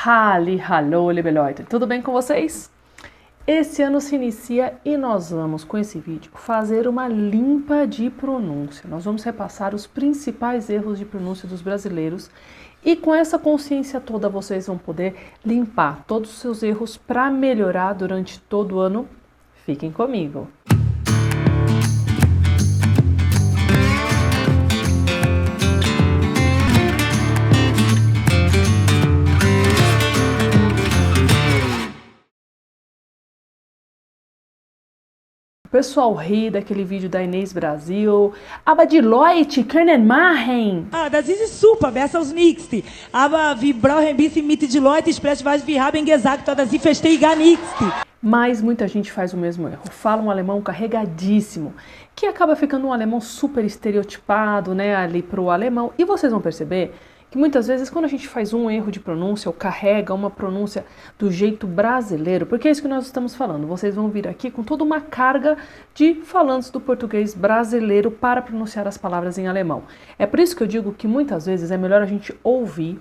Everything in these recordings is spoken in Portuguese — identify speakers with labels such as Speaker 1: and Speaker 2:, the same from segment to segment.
Speaker 1: Hallo, liebe Leute, tudo bem com vocês? Esse ano se inicia e nós vamos, com esse vídeo, fazer uma limpa de pronúncia. Nós vamos repassar os principais erros de pronúncia dos brasileiros e com essa consciência toda vocês vão poder limpar todos os seus erros para melhorar durante todo o ano. Fiquem comigo! O pessoal ri daquele vídeo da Inês Brasil. Aber die Leute können machen.
Speaker 2: Das ist super, besser als nichts. Aber wir brauchen ein bisschen mit die Leute sprechen, weil wir haben gesagt, dass sie verstehen gar nichts.
Speaker 1: Mas muita gente faz o mesmo erro. Fala um alemão carregadíssimo, que acaba ficando um alemão super estereotipado, né, ali pro alemão. E vocês vão perceber que muitas vezes quando a gente faz um erro de pronúncia ou carrega uma pronúncia do jeito brasileiro, porque é isso que nós estamos falando, vocês vão vir aqui com toda uma carga de falantes do português brasileiro para pronunciar as palavras em alemão. É por isso que eu digo que muitas vezes é melhor a gente ouvir,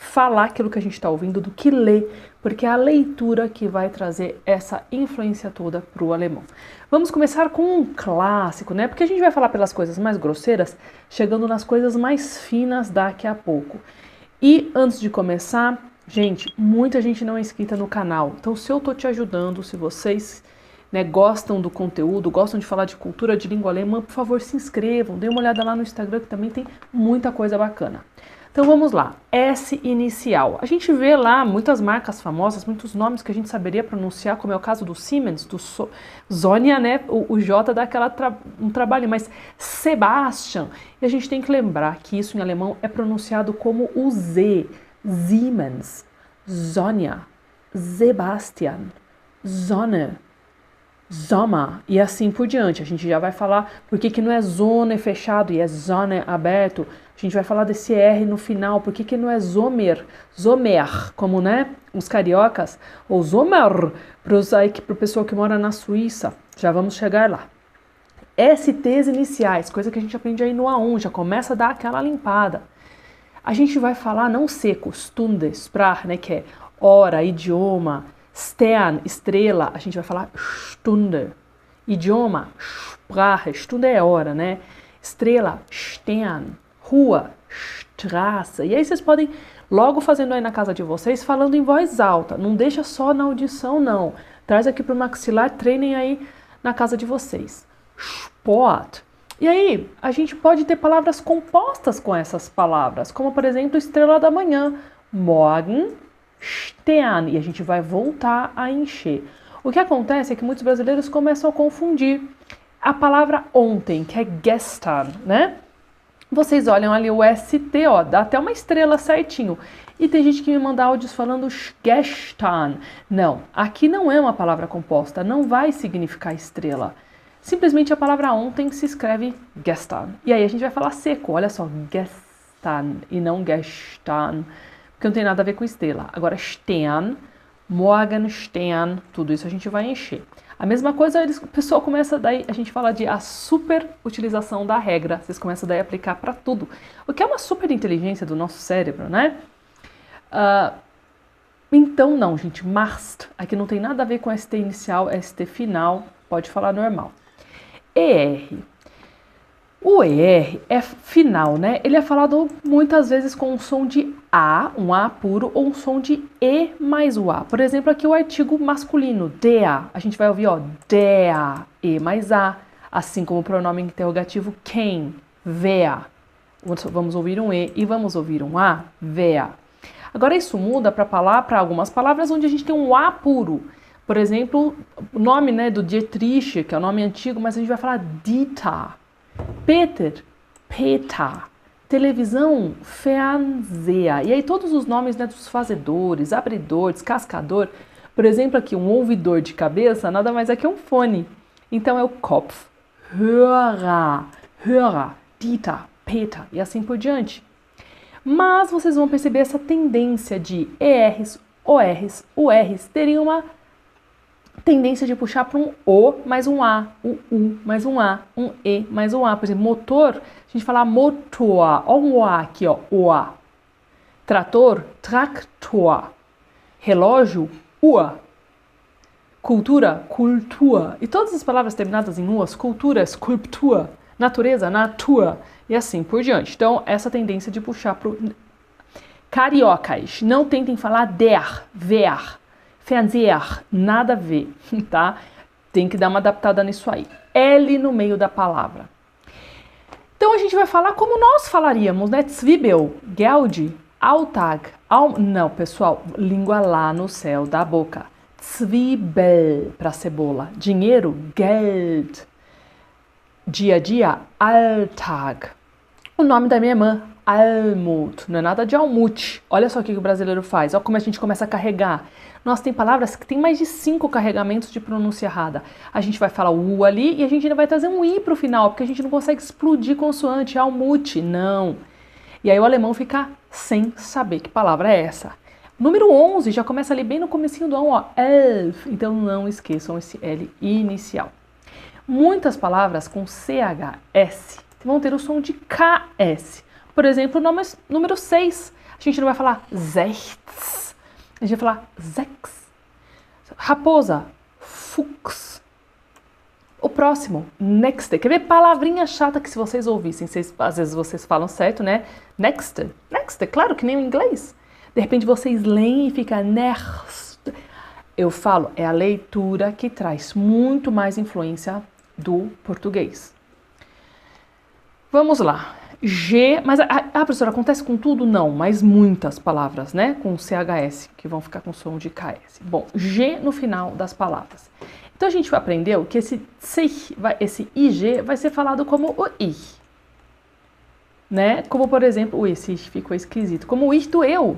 Speaker 1: falar aquilo que a gente está ouvindo do que ler, porque é a leitura que vai trazer essa influência toda para o alemão. Vamos começar com um clássico, né? Porque a gente vai falar pelas coisas mais grosseiras, chegando nas coisas mais finas daqui a pouco. E antes de começar, gente, muita gente não é inscrita no canal. Então, se eu tô te ajudando, se vocês, né, gostam do conteúdo, gostam de falar de cultura de língua alemã, por favor, se inscrevam, dê uma olhada lá no Instagram que também tem muita coisa bacana. Então vamos lá, S inicial. A gente vê lá muitas marcas famosas, muitos nomes que a gente saberia pronunciar, como é o caso do Siemens, do Sonia, né? O J dá um trabalho, mas Sebastian. E a gente tem que lembrar que isso em alemão é pronunciado como o Z. Siemens, Sonja, Sebastian, Sonne, Sommer e assim por diante. A gente já vai falar por que não é Zone fechado e é Sonne aberto. A gente vai falar desse R no final, por que não é Sommer, Sommer, como, né, os cariocas, ou Sommer, pro pessoal que mora na Suíça. Já vamos chegar lá. STs iniciais, coisa que a gente aprende aí no A1, já começa a dar aquela limpada. A gente vai falar não seco, Stunde, Sprach, né, que é hora, idioma, Stern, estrela, a gente vai falar Stunde. Idioma, Sprache, Stunde é hora, né? Estrela, Stern. Rua, Straße. E aí vocês podem, logo fazendo aí na casa de vocês, falando em voz alta. Não deixa só na audição, não. Traz aqui para o maxilar, treinem aí na casa de vocês. Sport. E aí, a gente pode ter palavras compostas com essas palavras, como, por exemplo, estrela da manhã. Morgen, Stern. E a gente vai voltar a encher. O que acontece é que muitos brasileiros começam a confundir a palavra ontem, que é gestern, né? Vocês olham ali o ST, ó, dá até uma estrela certinho. E tem gente que me manda áudios falando gestern. Não, aqui não é uma palavra composta, não vai significar estrela. Simplesmente a palavra ontem se escreve gestern. E aí a gente vai falar seco, olha só, gestern e não gestern, porque não tem nada a ver com estrela. Agora Stern, Morgenstern, tudo isso a gente vai encher. A mesma coisa, o pessoal começa daí, a gente fala de a super utilização da regra, vocês começam daí a aplicar para tudo, o que é uma super inteligência do nosso cérebro, né? Então não, gente, must, aqui não tem nada a ver com ST inicial, ST final, pode falar normal. ER. O ER é final, né? Ele é falado muitas vezes com um som de A, um A puro, ou um som de E mais o A. Por exemplo, aqui o artigo masculino, der. A gente vai ouvir, ó, der, E mais A. Assim como o pronome interrogativo quem, wer. Vamos ouvir um E e vamos ouvir um A, wer. Agora isso muda para algumas palavras onde a gente tem um A puro. Por exemplo, o nome, né, do Dietrich, que é o nome antigo, mas a gente vai falar Dieter. Peter, Peter, televisão, Fernseher. E aí todos os nomes, né, dos fazedores, abridor, descascador. Por exemplo, aqui um ouvidor de cabeça nada mais é que um fone. Então é o Kopf, Hörer, Hörer, Dieter, Peter e assim por diante. Mas vocês vão perceber essa tendência de ERs, ORs, URs terem uma tendência de puxar para um O mais um A, um U mais um A, um E mais um A. Por exemplo, motor, a gente fala motor, ó um O aqui, ó, o A. Trator, tractor. Relógio, Uhr. Cultura, Kultur. E todas as palavras terminadas em uas, cultura, Skulptur. Natureza, Natur. E assim por diante. Então, essa tendência de puxar para o... Cariocas, não tentem falar der, ver, Fernseher, nada a ver, tá? Tem que dar uma adaptada nisso aí. L no meio da palavra. Então a gente vai falar como nós falaríamos, né? Zwiebel, Geld, Alltag, não, pessoal, língua lá no céu da boca. Zwiebel, para cebola. Dinheiro, Geld. Dia a dia, Alltag. O nome da minha irmã, Almut, não é nada de Almut. Olha só o que o brasileiro faz, olha como a gente começa a carregar. Nós tem palavras que tem mais de 5 carregamentos de pronúncia errada. A gente vai falar o U ali e a gente ainda vai trazer um I para o final, porque a gente não consegue explodir consoante, Almut, não. E aí o alemão fica sem saber que palavra é essa. Número 11 já começa ali bem no comecinho do A, ó, elf, então não esqueçam esse L inicial. Muitas palavras com CHS vão ter o som de KS. Por exemplo, o número 6. A gente não vai falar sechts. A gente vai falar sex. Raposa, Fuchs. O próximo, next. Quer ver palavrinha chata que se vocês ouvissem, às vezes vocês falam certo, né? Next. Next, claro que nem o inglês. De repente vocês leem e fica next. Eu falo, é a leitura que traz muito mais influência do português. Vamos lá. G, mas professora, acontece com tudo? Não, mas muitas palavras, né? Com CHS, que vão ficar com som de KS. Bom, G no final das palavras. Então a gente aprendeu que esse IG vai ser falado como o I. Né? Como, por exemplo, esse ficou esquisito. Como o ich do eu.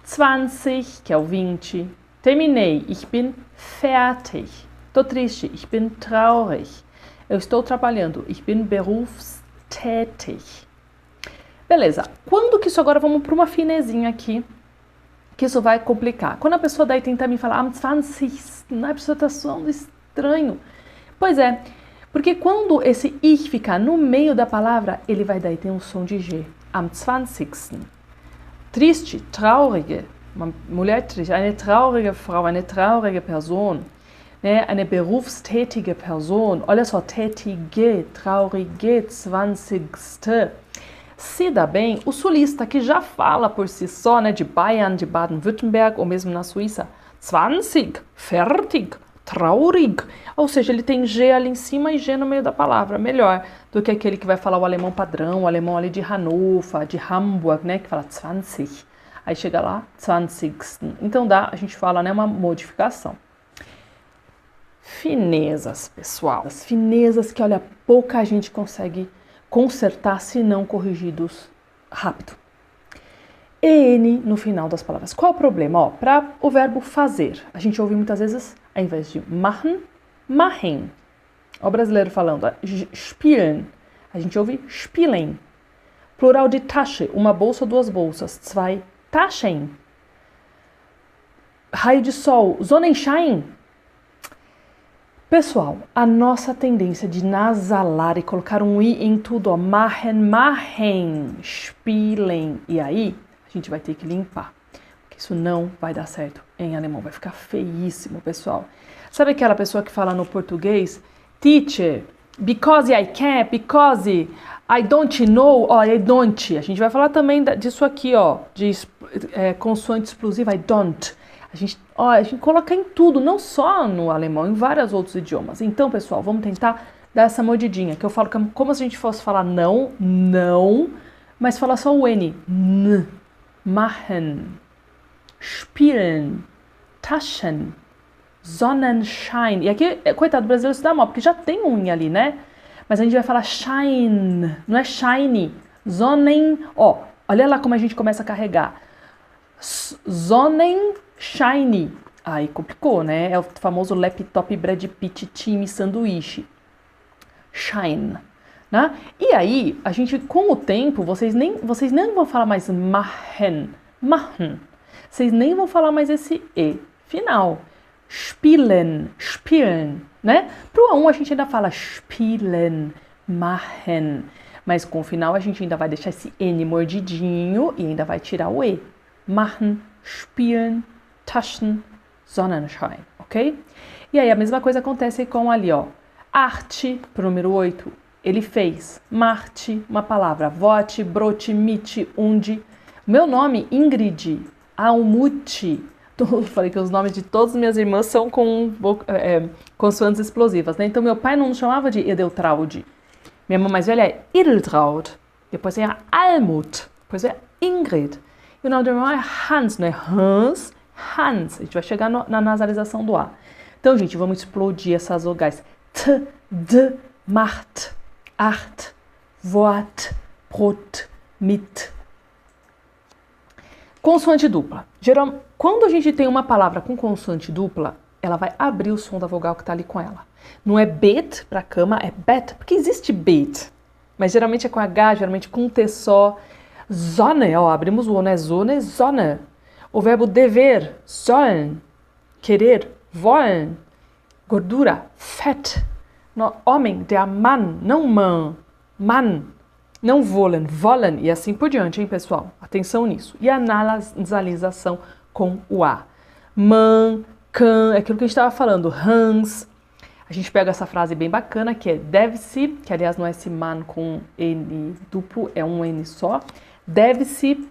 Speaker 1: 20, que é o 20. Terminei. Ich bin fertig. Tô triste. Ich bin traurig. Eu estou trabalhando. Ich bin berufstätig. Beleza. Quando que isso agora, vamos para uma finezinha aqui, que isso vai complicar. Quando a pessoa daí tenta me falar, am 20, a pessoa está soando estranho. Pois é, porque quando esse ich ficar no meio da palavra, ele vai daí ter um som de G. Am 20. Triste, traurige, uma mulher triste, eine traurige Frau, eine traurige Person. Né? Eine berufstätige Person. Olha só, tätige, traurige, 20. Se dá bem, o sulista que já fala por si só, né, de Bayern, de Baden-Württemberg ou mesmo na Suíça, 20, fertig, traurig. Ou seja, ele tem G ali em cima e G no meio da palavra. Melhor do que aquele que vai falar o alemão padrão, o alemão ali de Hannover, de Hamburg, né, que fala 20. Aí chega lá, 20. Então a gente fala, né, uma modificação. Finezas, pessoal. As finezas que, olha, pouca gente consegue consertar se não corrigidos rápido. EN no final das palavras. Qual é o problema? Para o verbo fazer, a gente ouve muitas vezes, ao invés de machen, machen. Ó, o brasileiro falando, spielen, a gente ouve spielen. Plural de Tasche, uma bolsa, duas bolsas, zwei Taschen. Raio de sol, Sonnenschein. Pessoal, a nossa tendência de nasalar e colocar um i em tudo, ó, machen, machen, spielen, e aí a gente vai ter que limpar, porque isso não vai dar certo em alemão, vai ficar feíssimo, pessoal. Sabe aquela pessoa que fala no português, teacher, because I can't, because I don't know, ó, I don't. A gente vai falar também disso aqui, ó, de consoante explosiva, I don't. A gente coloca em tudo, não só no alemão, em vários outros idiomas. Então, pessoal, vamos tentar dar essa mordidinha, que eu falo como se a gente fosse falar não, não, mas falar só o N. Machen, spielen, Taschen, Sonnenschein. E aqui, coitado, o brasileiro se dá mal, porque já tem um I ali, né? Mas a gente vai falar shine, não é shiny. Sonnen, ó, olha lá como a gente começa a carregar. Sonnenschein. Aí complicou, né? É o famoso laptop Brad Pitt time sanduíche. Shine. Né? E aí, a gente, com o tempo, vocês nem vão falar mais machen. Machen. Vocês nem vão falar mais esse E final. Spielen. Spielen. Né? Pro A1 a gente ainda fala spielen. Machen. Mas com o final a gente ainda vai deixar esse N mordidinho e ainda vai tirar o E. Machen, spielen, Taschen, Sonnenschein, ok? E aí a mesma coisa acontece com ali, ó. Arte, pro número 8, ele fez. Marte, uma palavra. Vote, brote, mite, unde. Meu nome, Ingrid, Almute. Eu falei que os nomes de todas as minhas irmãs são com consoantes explosivas, né? Então meu pai não nos chamava de Edeltraud. Minha irmã mais velha é Edeltraud. Depois é a Almut. Depois é Ingrid. E o nome do meu irmão é Hans, não é Hans? Hans. A gente vai chegar na nasalização do A. Então, gente, vamos explodir essas vogais. T, D, Macht, Art, Wort, Brot, mit. Consoante dupla. Geralmente, quando a gente tem uma palavra com consoante dupla, ela vai abrir o som da vogal que está ali com ela. Não é bet para cama, é bet, porque existe bet. Mas geralmente é com H, geralmente com um T só. Sonne, ó, abrimos o O, né? Sonne, Sonne. O verbo dever, sollen. Querer, wollen. Gordura, Fett. No, homem, der Mann, não man. Mann. Não wollen, wollen. E assim por diante, hein, pessoal? Atenção nisso. E a nasalização com o A. Man, can, é aquilo que a gente estava falando. Hans. A gente pega essa frase bem bacana, que é deve-se, que aliás não é esse man com N duplo, é um N só. Deve-se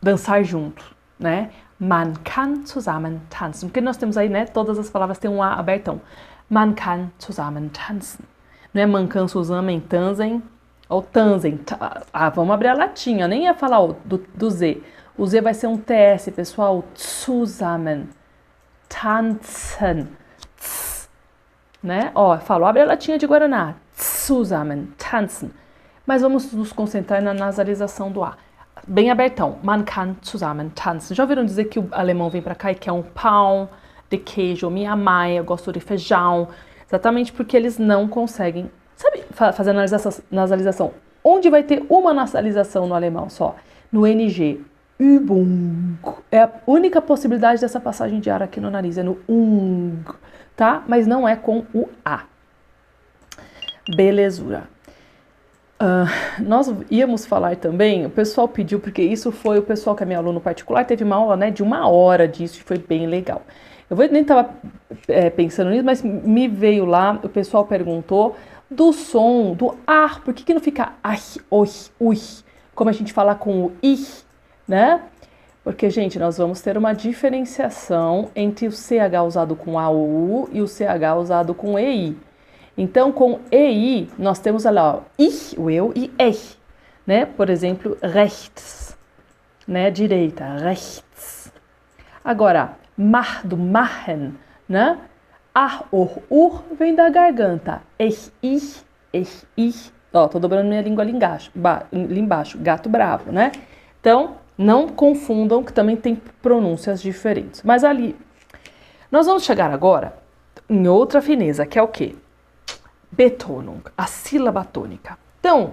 Speaker 1: dançar junto, né? Man kann zusammen tanzen. Porque nós temos aí, né? Todas as palavras têm um A abertão. Man kann zusammen tanzen. Não é man kann zusammen tanzen ou tanzen. Vamos abrir a latinha. Nem ia falar do Z. O Z vai ser um TS, pessoal. Zusammen. Tanzen. Tz, né? Ó, falou, abre a latinha de Guaraná. Zusammen. Tanzen. Mas vamos nos concentrar na nasalização do A. Bem abertão. Man kann zusammen tanzen. Já ouviram dizer que o alemão vem pra cá e quer um pão de queijo? Minha mãe, eu gosto de feijão. Exatamente porque eles não conseguem, sabe, fazer a nasalização. Onde vai ter uma nasalização no alemão só? No NG. Übung. É a única possibilidade dessa passagem de ar aqui no nariz. É no ung, tá? Mas não é com o A. Belezura. Nós íamos falar também, o pessoal pediu, porque isso foi o pessoal que é meu aluno particular, teve uma aula, né, de 1 hora disso e foi bem legal. Eu nem estava pensando nisso, mas me veio lá, o pessoal perguntou do som, do ar, por que não fica ai, oi, ui, como a gente fala com o i, né? Porque, gente, nós vamos ter uma diferenciação entre o CH usado com AU e o CH usado com EI. Então, com EI, nós temos lá, ó, ich, o eu, e né? Por exemplo, rechts, né? Direita, rechts. Agora, do machen, né? Ur vem da garganta. Ich. Ó, tô dobrando minha língua ali embaixo, gato bravo, né? Então, não confundam que também tem pronúncias diferentes. Mas ali, nós vamos chegar agora em outra fineza, que é o quê? Betonung, a sílaba tônica. Então,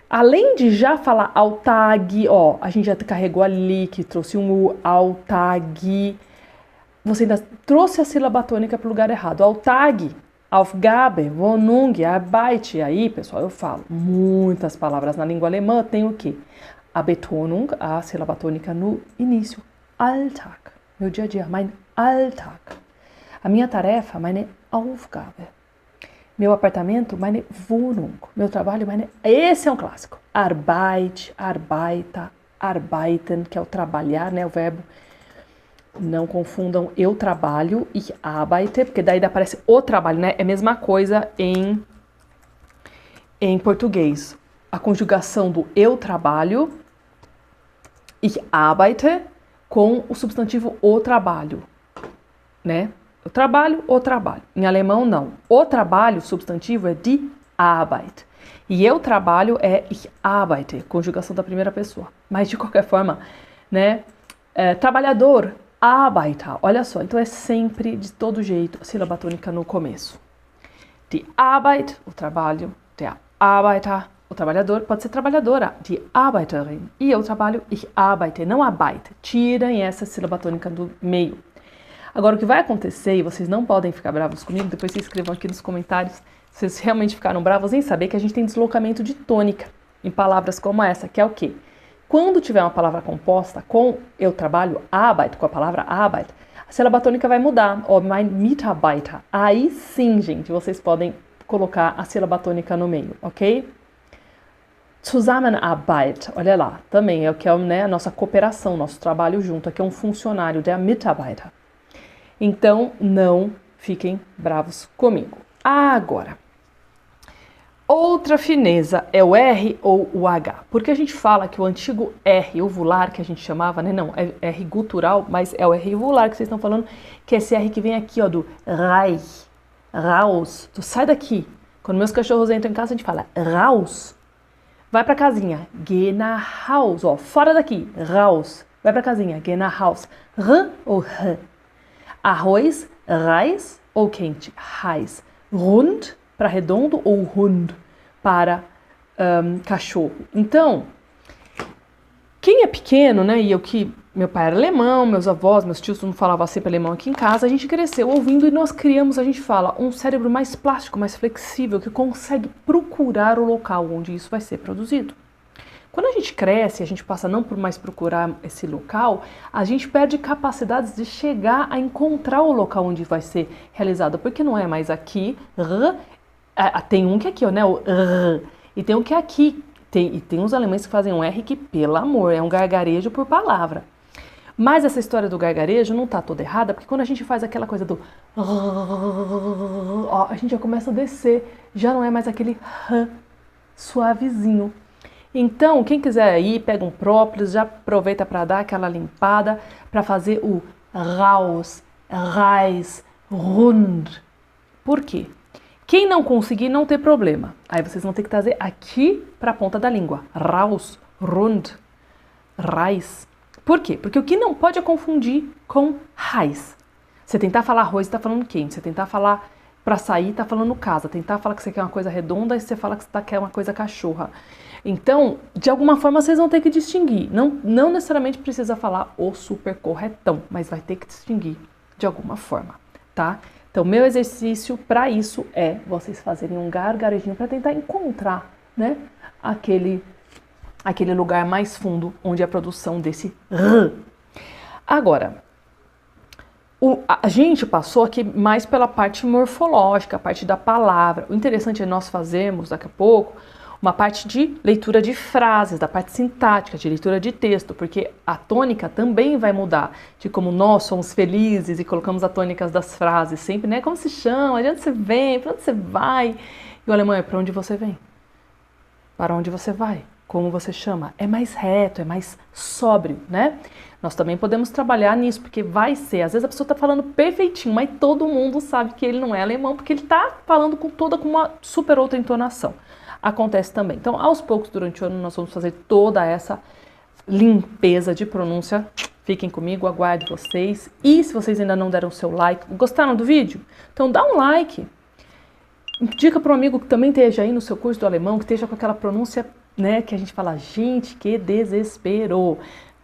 Speaker 1: além de já falar Alltag, ó, a gente já carregou ali, que trouxe um U, Alltag, você ainda trouxe a sílaba tônica para o lugar errado. Alltag, Aufgabe, Wohnung, Arbeit. Aí, pessoal, eu falo, muitas palavras na língua alemã tem o quê? A Betonung, a sílaba tônica no início. Alltag, meu dia a dia, mein Alltag. A minha tarefa, meine Aufgabe. Meu apartamento, meine Wohnung. Meu trabalho, meine... Esse é um clássico. Arbeit, arbeita, arbeiten, que é o trabalhar, né? O verbo. Não confundam eu trabalho e arbeite, porque daí aparece o trabalho, né? É a mesma coisa em português. A conjugação do eu trabalho, ich arbeite, com o substantivo o trabalho, né? Eu trabalho, o trabalho. Em alemão, não. O trabalho, substantivo, é die Arbeit. E eu trabalho é ich arbeite, conjugação da primeira pessoa. Mas, de qualquer forma, né? Trabalhador, Arbeiter. Olha só, então é sempre, de todo jeito, a sílaba tônica no começo. Die Arbeit, o trabalho. Der Arbeiter, o trabalhador. Pode ser trabalhadora, die Arbeiterin. E eu trabalho, ich arbeite, não arbeite. Tirem essa sílaba tônica do meio. Agora, o que vai acontecer, e vocês não podem ficar bravos comigo, depois vocês escrevam aqui nos comentários se vocês realmente ficaram bravos em saber que a gente tem deslocamento de tônica em palavras como essa, que é o quê? Quando tiver uma palavra composta com eu trabalho Arbeit, com a palavra Arbeit, a sílaba tônica vai mudar, ó, mein Mitarbeiter. Aí sim, gente, vocês podem colocar a sílaba tônica no meio, ok? Zusammenarbeit, olha lá, também é o que é, né, a nossa cooperação, nosso trabalho junto. Aqui é um funcionário, der Mitarbeiter. Então, não fiquem bravos comigo. Agora, outra fineza é o R ou o H. Porque a gente fala que o antigo R ovular, que a gente chamava, né, não, é R gutural, mas é o R ovular que vocês estão falando, que é esse R que vem aqui, ó, do Reich, raus, tu sai daqui. Quando meus cachorros entram em casa, a gente fala raus. Vai pra casinha, geh nach Haus, ó, fora daqui, raus. Vai pra casinha, geh nach Haus. R ou R. Arroz, Reis ou quente, Reis. Rund, para redondo, ou Hund, para cachorro. Então, quem é pequeno, né, e eu que meu pai era alemão, meus avós, meus tios, todo mundo falava sempre alemão aqui em casa, a gente cresceu ouvindo e nós criamos, a gente fala, um cérebro mais plástico, mais flexível, que consegue procurar o local onde isso vai ser produzido. Quando a gente cresce, a gente passa não por mais procurar esse local, a gente perde capacidades de chegar a encontrar o local onde vai ser realizado, porque não é mais aqui, tem um que é aqui, ó, né, o e tem um que é aqui, e tem uns alemães que fazem um R que, pelo amor, é um gargarejo por palavra. Mas essa história do gargarejo não tá toda errada, porque quando a gente faz aquela coisa do ó, a gente já começa a descer, já não é mais aquele suavezinho. Então, quem quiser ir, pega um própolis, já aproveita para dar aquela limpada, para fazer o raus, reis, rund. Por quê? Quem não conseguir, não tem problema. Aí vocês vão ter que trazer aqui para a ponta da língua. Raus, rund, reis. Por quê? Porque o que não pode é confundir com reis. Você tentar falar arroz, está falando quente. Você tentar falar para sair, está falando casa. Tentar falar que você quer uma coisa redonda, e você fala que você quer uma coisa cachorra. Então, de alguma forma, vocês vão ter que distinguir. Não necessariamente precisa falar o super corretão, mas vai ter que distinguir de alguma forma, tá? Então, meu exercício para isso é vocês fazerem um gargarejinho para tentar encontrar, né, aquele lugar mais fundo onde é a produção desse R. Agora, a gente passou aqui mais pela parte morfológica, a parte da palavra. O interessante é nós fazermos, daqui a pouco, uma parte de leitura de frases, da parte sintática, de leitura de texto, porque a tônica também vai mudar, de como nós somos felizes e colocamos a tônica das frases sempre, né? Como se chama, de onde você vem, para onde você vai? E o alemão é para onde você vem, para onde você vai, como você chama. É mais reto, é mais sóbrio, né? Nós também podemos trabalhar nisso, porque vai ser, às vezes a pessoa está falando perfeitinho, mas todo mundo sabe que ele não é alemão, porque ele está falando com uma super outra entonação. Acontece também. Então, aos poucos, durante o ano, nós vamos fazer toda essa limpeza de pronúncia. Fiquem comigo, aguardo vocês. E se vocês ainda não deram o seu like, gostaram do vídeo? Então, dá um like. Indica para um amigo que também esteja aí no seu curso do alemão, que esteja com aquela pronúncia, né, que a gente fala, gente, que desespero,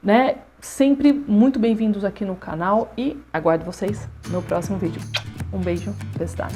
Speaker 1: né? Sempre muito bem-vindos aqui no canal e aguardo vocês no próximo vídeo. Um beijo, bis dann.